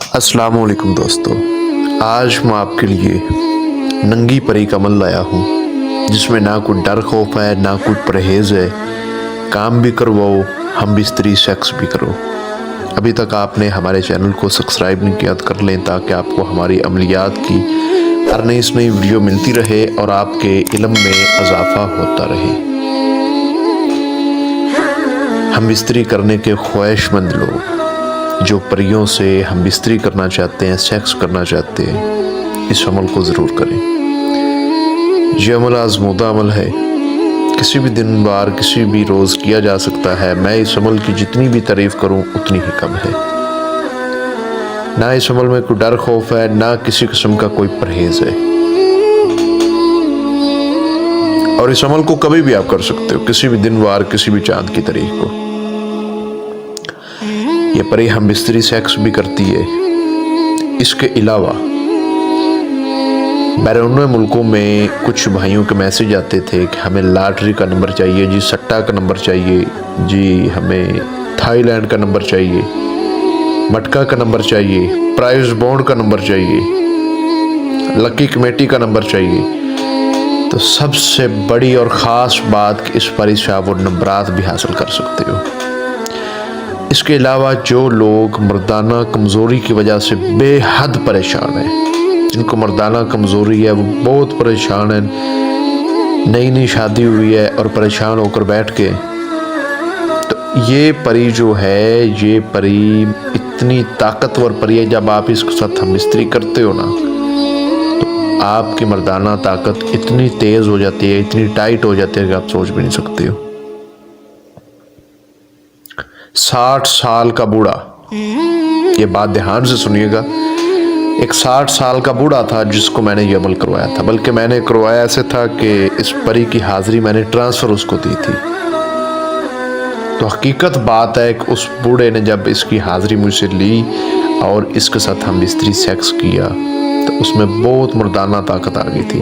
अस्सलाम वालेकुम दोस्तों, आज मैं आपके लिए नंगी परी का अमल लाया हूँ जिसमें ना कोई डर खौफ है, ना कोई परहेज़ है। काम भी करवाओ, हम बिस्तरी सेक्स भी करो। अभी तक आपने हमारे चैनल को सब्सक्राइब नहीं किया तो कर लें ताकि आपको हमारी अमलियात की हर नई से नई वीडियो मिलती रहे और आपके इल्म में इजाफा होता रहे। हम बिस्तरी करने के ख्वाहिशमंद लोग जो परियों से हम बिस्तरी करना चाहते हैं, सेक्स करना चाहते हैं, इस अमल को ज़रूर करें। ये अमल आज़मूदा अमल है, किसी भी दिन बार किसी भी रोज़ किया जा सकता है। मैं इस अमल की जितनी भी तारीफ़ करूं उतनी ही कम है। ना इस अमल में कोई डर खौफ है, ना किसी किस्म का कोई परहेज़ है। और इस अमल को कभी भी आप कर सकते हो, किसी भी दिन बार किसी भी चाँद की तारीख को। ये परी हम बिस्तरी सेक्स भी करती है। इसके अलावा बैरून मुल्कों में कुछ भाइयों के मैसेज आते थे कि हमें लॉटरी का नंबर चाहिए जी, सट्टा का नंबर चाहिए जी, हमें थाईलैंड का नंबर चाहिए, मटका का नंबर चाहिए, प्राइज बॉन्ड का नंबर चाहिए, लकी कमेटी का नंबर चाहिए। तो सबसे बड़ी और ख़ास बात कि इस परी से आप वो नंबरात भी हासिल कर सकते हो। इसके अलावा जो लोग मर्दाना कमज़ोरी की वजह से बेहद परेशान हैं, जिनको मर्दाना कमज़ोरी है, वो बहुत परेशान हैं, नई नई शादी हुई है और परेशान होकर बैठ के, तो ये परी जो है, ये परी इतनी ताकतवर परी है। जब आप इसके साथ हम बिस्तरी करते हो ना, तो आपकी मर्दाना ताकत इतनी तेज़ हो जाती है, इतनी टाइट हो जाती है कि आप सोच भी नहीं सकते हो। 60 साल का बूढ़ा, ये बात ध्यान से सुनिएगा, एक 60 साल का बूढ़ा था जिसको मैंने ये अमल करवाया था। बल्कि मैंने करवाया ऐसे था कि इस परी की हाजिरी मैंने ट्रांसफ़र उसको दी थी। तो हकीकत बात है कि उस बूढ़े ने जब इसकी हाजिरी मुझसे ली और इसके साथ हम बिस्तरी सेक्स किया तो उसमें बहुत मर्दाना ताकत आ गई थी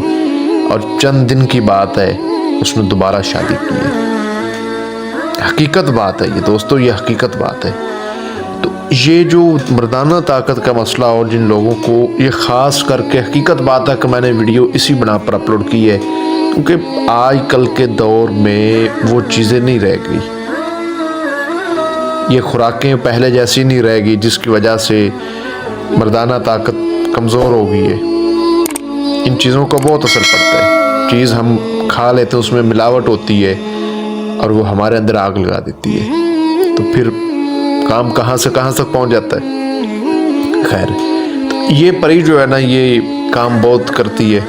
और चंद दिन की बात है उसने दोबारा शादी की है। हकीकत बात है ये दोस्तों, ये हकीकत बात है। तो ये जो मर्दाना ताकत का मसला और जिन लोगों को ये ख़ास करके हकीकत बात है कि मैंने वीडियो इसी बना पर अपलोड की है क्योंकि आज कल के दौर में वो चीज़ें नहीं रह गई, ये खुराकें पहले जैसी नहीं रह गई जिसकी वजह से मर्दाना ताकत कमज़ोर हो गई है। इन चीज़ों का बहुत असर पड़ता है। चीज़ हम खा लेते हैं उसमें मिलावट होती है और वो हमारे अंदर आग लगा देती है, तो फिर काम कहाँ से कहाँ तक पहुँच जाता है। खैर, तो ये परी जो है ना, ये काम बहुत करती है।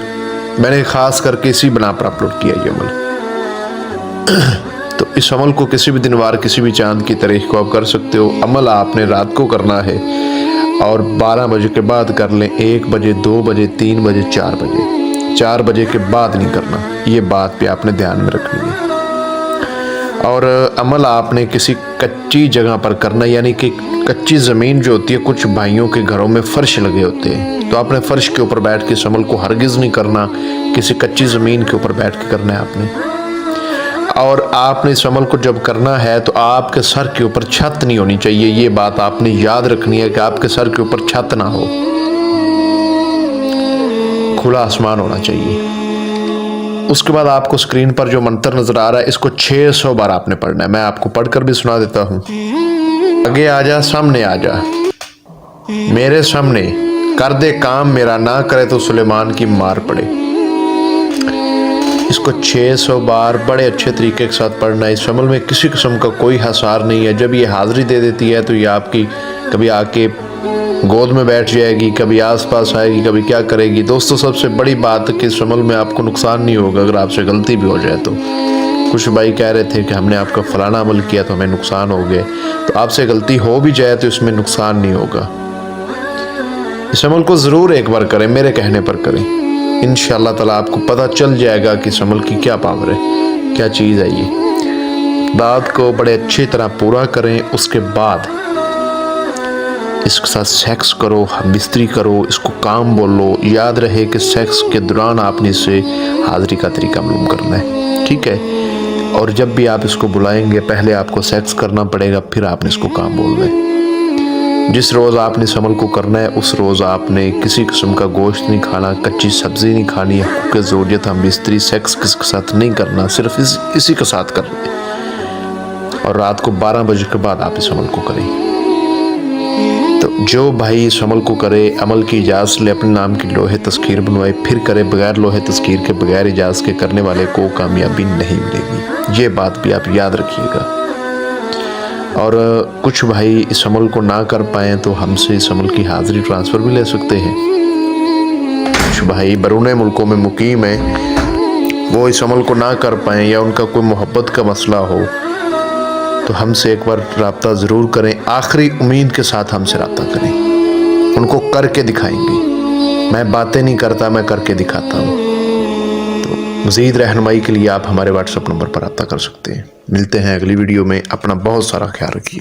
मैंने ख़ास करके इसी बना पर अपलोड किया ये अमल। तो इस अमल को किसी भी दिन वार किसी भी चाँद की तारीख को आप कर सकते हो। अमल आपने रात को करना है और 12 बजे के बाद कर लें, 1 बजे, 2 बजे, 3 बजे, 4 बजे। 4 बजे के बाद नहीं करना, ये बात भी आपने ध्यान में रखनी है। और अमल आपने किसी कच्ची जगह पर करना, यानी कि कच्ची ज़मीन जो होती है, कुछ भाइयों के घरों में फ़र्श लगे होते हैं, तो आपने फ़र्श के ऊपर बैठ के इस अमल को हरगिज़ नहीं करना, किसी कच्ची ज़मीन के ऊपर बैठ के करना है आपने। और आपने इस अमल को जब करना है तो आपके सर के ऊपर छत नहीं होनी चाहिए। ये बात आपने याद रखनी है कि आपके सर के ऊपर छत ना हो, खुला आसमान होना चाहिए। उसके बाद आपको स्क्रीन पर जो मंत्र नजर आ रहा है, इसको 600 बार आपने पढ़ना है। मैं आपको पढ़कर भी सुना देता हूँ। आगे आ जा, सामने आ जा, मेरे सामने कर दे काम मेरा, ना करे तो सुलेमान की मार पड़े। इसको 600 बार बड़े अच्छे तरीके के साथ पढ़ना है। इस अमल में किसी किस्म का कोई हसार नहीं है। जब ये हाजिरी दे देती है तो ये आपकी कभी आके गोद में बैठ जाएगी, कभी आसपास आएगी, कभी क्या करेगी। दोस्तों, सबसे बड़ी बात है कि इस अमल में आपको नुकसान नहीं होगा अगर आपसे गलती भी हो जाए तो। कुछ भाई कह रहे थे कि हमने आपका फलाना अमल किया तो हमें नुकसान हो गए, तो आपसे गलती हो भी जाए तो इसमें नुकसान नहीं होगा। इस अमल को ज़रूर एक बार करें, मेरे कहने पर करें। इंशाअल्लाह ताला आपको पता चल जाएगा कि इस अमल की क्या पावर है, क्या चीज़ है ये। बात को बड़े अच्छी तरह पूरा करें, उसके बाद इसके साथ सेक्स करो, हम बिस्तरी करो, इसको काम बोलो। याद रहे कि सेक्स के दौरान आपने इसे हाजिरी का तरीका मालूम करना है, ठीक है। और जब भी आप इसको बुलाएंगे पहले आपको सेक्स करना पड़ेगा, फिर आपने इसको काम बोलना है। जिस रोज़ आपने इस अमल को करना है उस रोज़ आपने किसी किस्म का गोश्त नहीं खाना, कच्ची सब्ज़ी नहीं खानी, हुक्क ज़ौजियत हम स्त्री सेक्स किसी के साथ नहीं करना, सिर्फ इसी के साथ करना है। और रात को 12 बजे के बाद आप इस अमल को करें। तो जो भाई इस अमल को करे, अमल की इजाज़त ले, अपने नाम की लोहे तस्कीर बनवाए, फिर करे, बगैर लोहे तस्कीर के, बगैर इजाज़त के करने वाले को कामयाबी नहीं मिलेगी। ये बात भी आप याद रखिएगा। और कुछ भाई इस अमल को ना कर पाएँ तो हमसे इस अमल की हाज़िरी ट्रांसफ़र भी ले सकते हैं। कुछ भाई बैरून मुल्कों में मुकीम हैं, वो इस अमल को ना कर पाएँ या उनका कोई मोहब्बत का मसला हो तो हमसे एक बार रब्ता ज़रूर करें। आखिरी उम्मीद के साथ हमसे रब्ता करें, उनको करके दिखाएंगे। मैं बातें नहीं करता, मैं करके दिखाता हूँ। तो मज़ीद रहनुमाई के लिए आप हमारे व्हाट्सएप नंबर पर रब्ता कर सकते हैं। मिलते हैं अगली वीडियो में। अपना बहुत सारा ख्याल रखिए।